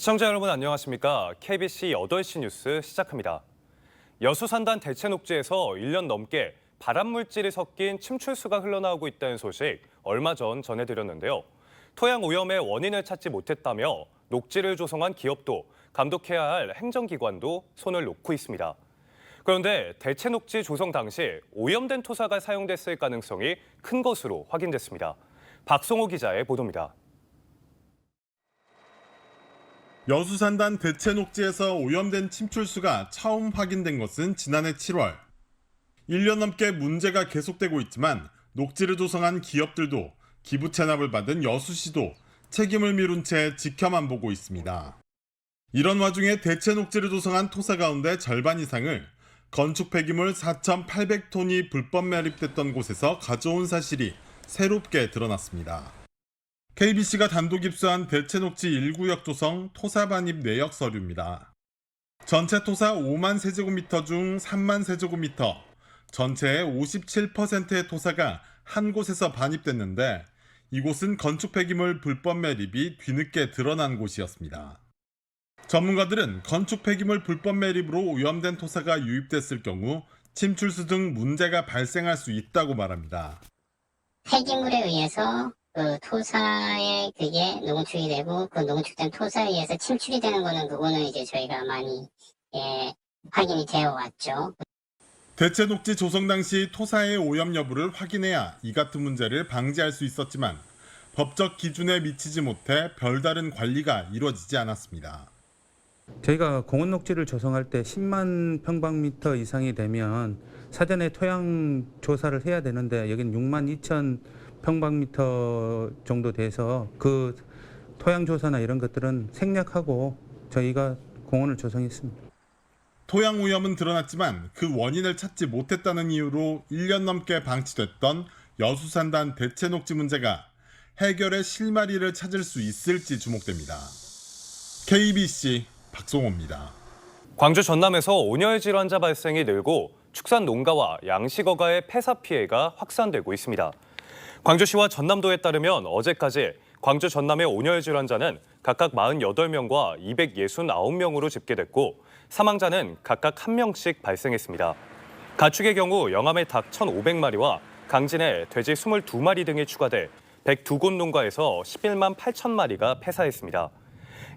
시청자 여러분 안녕하십니까? KBC 8시 뉴스 시작합니다. 여수산단 대체녹지에서 1년 넘게 발암물질이 섞인 침출수가 흘러나오고 있다는 소식 얼마 전 전해드렸는데요. 토양 오염의 원인을 찾지 못했다며 녹지를 조성한 기업도 감독해야 할 행정기관도 손을 놓고 있습니다. 그런데 대체녹지 조성 당시 오염된 토사가 사용됐을 가능성이 큰 것으로 확인됐습니다. 박송호 기자의 보도입니다. 여수산단 대체녹지에서 오염된 침출수가 처음 확인된 것은 지난해 7월. 1년 넘게 문제가 계속되고 있지만 녹지를 조성한 기업들도 기부 체납을 받은 여수시도 책임을 미룬 채 지켜만 보고 있습니다. 이런 와중에 대체녹지를 조성한 토사 가운데 절반 이상을 건축 폐기물 4,800톤이 불법 매립됐던 곳에서 가져온 사실이 새롭게 드러났습니다. KBC가 단독 입수한 대체녹지 1구역 조성 토사 반입 내역 서류입니다. 전체 토사 5만 세제곱미터 중 3만 세제곱미터, 전체의 57%의 토사가 한 곳에서 반입됐는데 이곳은 건축 폐기물 불법 매립이 뒤늦게 드러난 곳이었습니다. 전문가들은 건축 폐기물 불법 매립으로 오염된 토사가 유입됐을 경우 침출수 등 문제가 발생할 수 있다고 말합니다. 폐기물에 의해서 그 토사에 그게 농축이 되고 그 농축된 토사에 의해서 침출이 되는 그거는 이제 저희가 많이 확인이 되어 왔죠. 대체녹지 조성 당시 토사의 오염 여부를 확인해야 이 같은 문제를 방지할 수 있었지만 법적 기준에 미치지 못해 별다른 관리가 이루어지지 않았습니다. 저희가 공원 녹지를 조성할 때 10만 평방미터 이상이 되면 사전에 토양 조사를 해야 되는데 여기는 6만 2천 평방미터 정도 돼서 그 토양 조사나 이런 것들은 생략하고 저희가 공원을 조성했습니다. 토양 오염은 드러났지만 그 원인을 찾지 못했다는 이유로 1년 넘게 방치됐던 여수산단 대체녹지 문제가 해결의 실마리를 찾을 수 있을지 주목됩니다. KBC 박송호입니다. 광주 전남에서 온열 질환자 발생이 늘고 축산 농가와 양식어가의 폐사 피해가 확산되고 있습니다. 광주시와 전남도에 따르면 어제까지 광주 전남의 온열 질환자는 각각 48명과 269명으로 집계됐고 사망자는 각각 1명씩 발생했습니다. 가축의 경우 영암의 닭 1,500마리와 강진에 돼지 22마리 등이 추가돼 102곳 농가에서 11만 8천 마리가 폐사했습니다.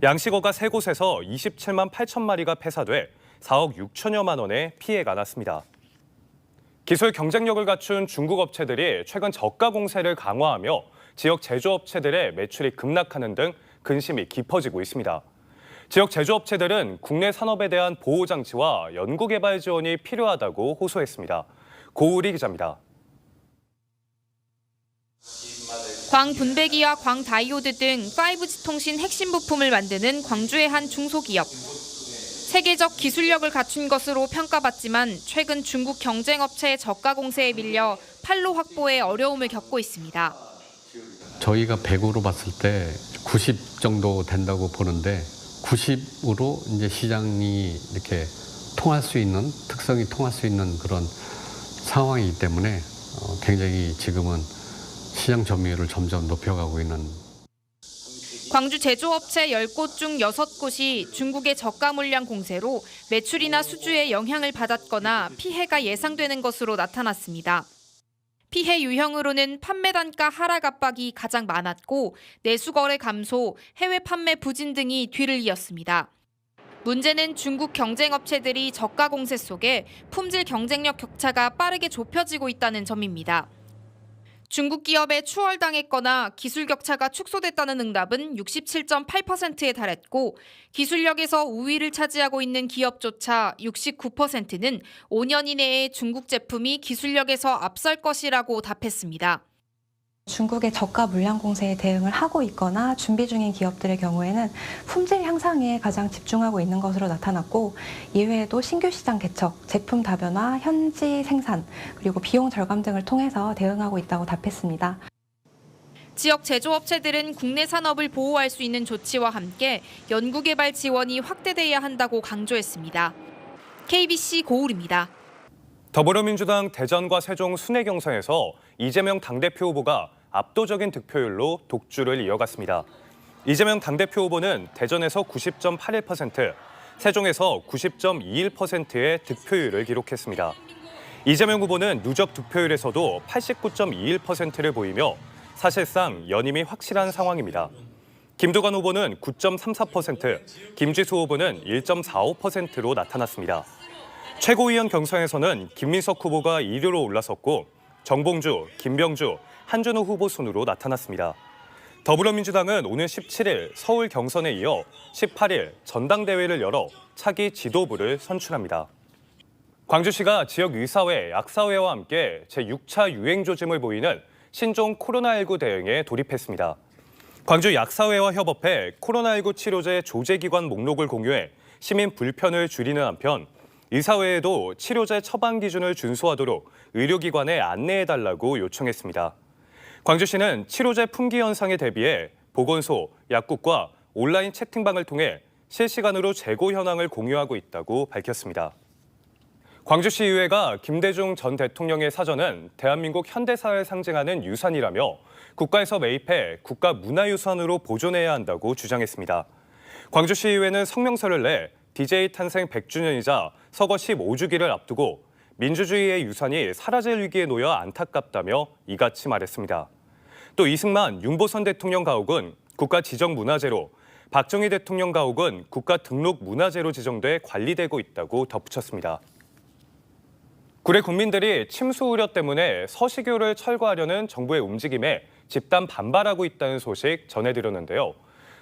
양식어가 3곳에서 27만 8천 마리가 폐사돼 4억 6천여만 원의 피해가 났습니다. 기술 경쟁력을 갖춘 중국 업체들이 최근 저가 공세를 강화하며 지역 제조업체들의 매출이 급락하는 등 근심이 깊어지고 있습니다. 지역 제조업체들은 국내 산업에 대한 보호장치와 연구개발 지원이 필요하다고 호소했습니다. 고우리 기자입니다. 광분배기와 광다이오드 등 5G 통신 핵심 부품을 만드는 광주의 한 중소기업. 세계적 기술력을 갖춘 것으로 평가받지만 최근 중국 경쟁업체의 저가 공세에 밀려 판로 확보에 어려움을 겪고 있습니다. 저희가 100으로 봤을 때 90 정도 된다고 보는데 90으로 이제 시장이 이렇게 통할 수 있는, 특성이 통할 수 있는 그런 상황이기 때문에 굉장히 지금은 시장 점유율을 점점 높여가고 있는. 광주 제조업체 10곳 중 6곳이 중국의 저가 물량 공세로 매출이나 수주에 영향을 받았거나 피해가 예상되는 것으로 나타났습니다. 피해 유형으로는 판매 단가 하락 압박이 가장 많았고 내수 거래 감소, 해외 판매 부진 등이 뒤를 이었습니다. 문제는 중국 경쟁업체들이 저가 공세 속에 품질 경쟁력 격차가 빠르게 좁혀지고 있다는 점입니다. 중국 기업에 추월당했거나 기술 격차가 축소됐다는 응답은 67.8%에 달했고 기술력에서 우위를 차지하고 있는 기업조차 69%는 5년 이내에 중국 제품이 기술력에서 앞설 것이라고 답했습니다. 중국의 저가 물량 공세에 대응을 하고 있거나 준비 중인 기업들의 경우에는 품질 향상에 가장 집중하고 있는 것으로 나타났고 이외에도 신규 시장 개척, 제품 다변화, 현지 생산, 그리고 비용 절감 등을 통해서 대응하고 있다고 답했습니다. 지역 제조업체들은 국내 산업을 보호할 수 있는 조치와 함께 연구개발 지원이 확대돼야 한다고 강조했습니다. KBC 고울입니다. 더불어민주당 대전과 세종 순회 경선에서 이재명 당대표 후보가 압도적인 득표율로 독주를 이어갔습니다. 이재명 당대표 후보는 대전에서 90.81%, 세종에서 90.21%의 득표율을 기록했습니다. 이재명 후보는 누적 득표율에서도 89.21%를 보이며 사실상 연임이 확실한 상황입니다. 김두관 후보는 9.34%, 김지수 후보는 1.45%로 나타났습니다. 최고위원 경선에서는 김민석 후보가 1위로 올라섰고 정봉주, 김병주, 한준호 후보 순으로 나타났습니다. 더불어민주당은 오는 17일 서울 경선에 이어 18일 전당대회를 열어 차기 지도부를 선출합니다. 광주시가 지역 의사회, 약사회와 함께 제6차 유행조짐을 보이는 신종 코로나19 대응에 돌입했습니다. 광주 약사회와 협업해 코로나19 치료제 조제기관 목록을 공유해 시민 불편을 줄이는 한편 의사회에도 치료제 처방 기준을 준수하도록 의료기관에 안내해달라고 요청했습니다. 광주시는 치료제 품귀 현상에 대비해 보건소, 약국과 온라인 채팅방을 통해 실시간으로 재고 현황을 공유하고 있다고 밝혔습니다. 광주시의회가 김대중 전 대통령의 사전은 대한민국 현대사를 상징하는 유산이라며 국가에서 매입해 국가문화유산으로 보존해야 한다고 주장했습니다. 광주시의회는 성명서를 내 DJ 탄생 100주년이자 서거 15주기를 앞두고 민주주의의 유산이 사라질 위기에 놓여 안타깝다며 이같이 말했습니다. 또 이승만, 윤보선 대통령 가옥은 국가 지정문화재로, 박정희 대통령 가옥은 국가 등록 문화재로 지정돼 관리되고 있다고 덧붙였습니다. 구례 국민들이 침수 우려 때문에 서시교를 철거하려는 정부의 움직임에 집단 반발하고 있다는 소식 전해드렸는데요.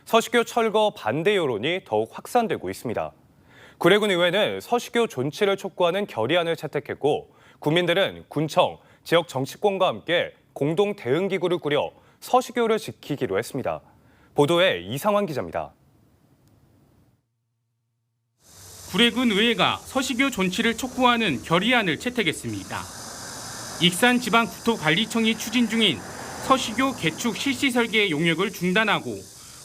서시교 철거 반대 여론이 더욱 확산되고 있습니다. 구례군 의회는 서시교 존치를 촉구하는 결의안을 채택했고 국민들은 군청, 지역 정치권과 함께 공동 대응기구를 꾸려 서시교를 지키기로 했습니다. 보도에 이상환 기자입니다. 구례군 의회가 서시교 존치를 촉구하는 결의안을 채택했습니다. 익산지방국토관리청이 추진 중인 서시교 개축 실시 설계 용역을 중단하고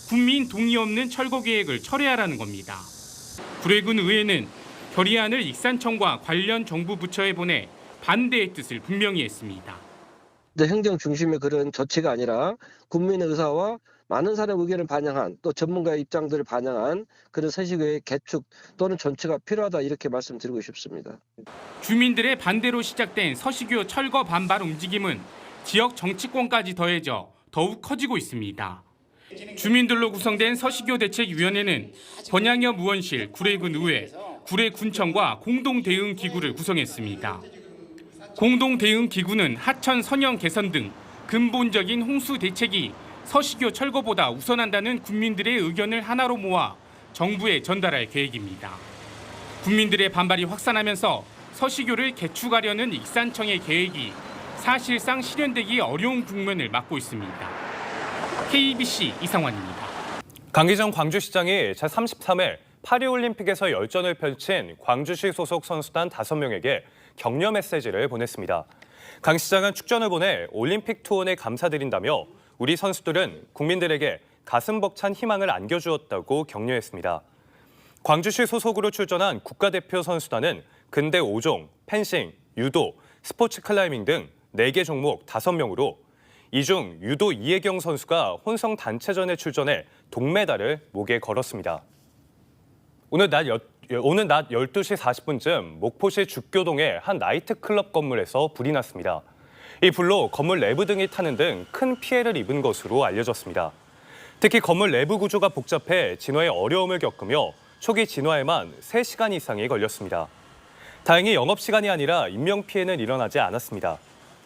국민 동의 없는 철거 계획을 철회하라는 겁니다. 구례군 의회는 결의안을 익산청과 관련 정부 부처에 보내 반대의 뜻을 분명히 했습니다. 행정 중심의 그런 조치가 아니라 국민의 의사와 많은 사람의 의견을 반영한 또 전문가의 입장들을 반영한 그런 서시교의 개축 또는 존치가 필요하다 이렇게 말씀드리고 싶습니다. 주민들의 반대로 시작된 서시교 철거 반발 움직임은 지역 정치권까지 더해져 더욱 커지고 있습니다. 주민들로 구성된 서시교 대책위원회는 번양엽 의원실, 구례군 의회, 구례군청과 공동대응기구를 구성했습니다. 공동대응기구는 하천 선형 개선 등 근본적인 홍수 대책이 서시교 철거보다 우선한다는 국민들의 의견을 하나로 모아 정부에 전달할 계획입니다. 국민들의 반발이 확산하면서 서시교를 개축하려는 익산청의 계획이 사실상 실현되기 어려운 국면을 맞고 있습니다. KBC 이상환입니다. 강기정 광주시장이 제33회 파리올림픽에서 열전을 펼친 광주시 소속 선수단 5명에게 격려 메시지를 보냈습니다. 강 시장은 축전을 보내 올림픽 투혼에 감사드린다며 우리 선수들은 국민들에게 가슴 벅찬 희망을 안겨주었다고 격려했습니다. 광주시 소속으로 출전한 국가대표 선수단은 근대 5종, 펜싱, 유도, 스포츠 클라이밍 등 4개 종목 5명으로 이 중 유도 이혜경 선수가 혼성 단체전에 출전해 동메달을 목에 걸었습니다. 오늘 낮 12시 40분쯤 목포시 죽교동의 한 나이트클럽 건물에서 불이 났습니다. 이 불로 건물 내부 등이 타는 등 큰 피해를 입은 것으로 알려졌습니다. 특히 건물 내부 구조가 복잡해 진화에 어려움을 겪으며 초기 진화에만 3시간 이상이 걸렸습니다. 다행히 영업시간이 아니라 인명피해는 일어나지 않았습니다.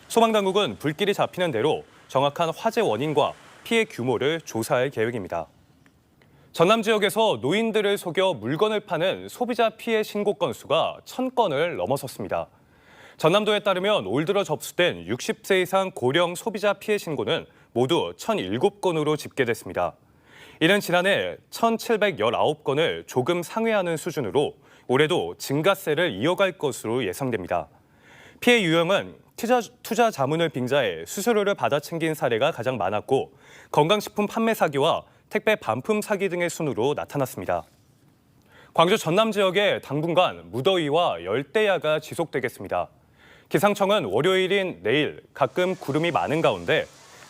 소방당국은 불길이 잡히는 대로 정확한 화재 원인과 피해 규모를 조사할 계획입니다. 전남 지역에서 노인들을 속여 물건을 파는 소비자 피해 신고 건수가 1000건을 넘어섰습니다. 전남도에 따르면 올 들어 접수된 60세 이상 고령 소비자 피해 신고는 모두 1007건으로 집계됐습니다. 이는 지난해 1719건을 조금 상회하는 수준으로 올해도 증가세를 이어갈 것으로 예상됩니다. 피해 유형은 투자 자문을 빙자해 수수료를 받아 챙긴 사례가 가장 많았고 건강식품 판매 사기와 택배 반품 사기 등의 순으로 나타났습니다. 광주 전남 지역에 당분간 무더위와 열대야가 지속되겠습니다. 기상청은 월요일인 내일 가끔 구름이 많은 가운데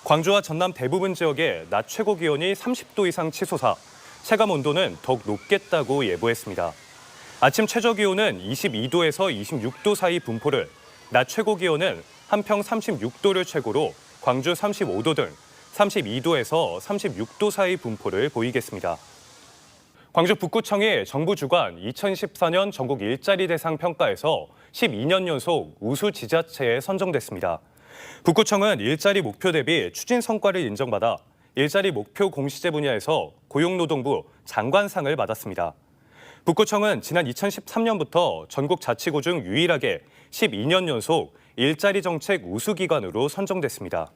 광주와 전남 대부분 지역에 낮 최고 기온이 30도 이상 치솟아 체감 온도는 더욱 높겠다고 예보했습니다. 아침 최저 기온은 22도에서 26도 사이 분포를, 낮 최고 기온은 한평 36도를 최고로 광주 35도 등 32도에서 36도 사이 분포를 보이겠습니다. 광주 북구청이 정부 주관 2014년 전국 일자리 대상 평가에서 12년 연속 우수 지자체에 선정됐습니다. 북구청은 일자리 목표 대비 추진 성과를 인정받아 일자리 목표 공시제 분야에서 고용노동부 장관상을 받았습니다. 북구청은 지난 2013년부터 전국 자치구 중 유일하게 12년 연속 일자리 정책 우수기관으로 선정됐습니다.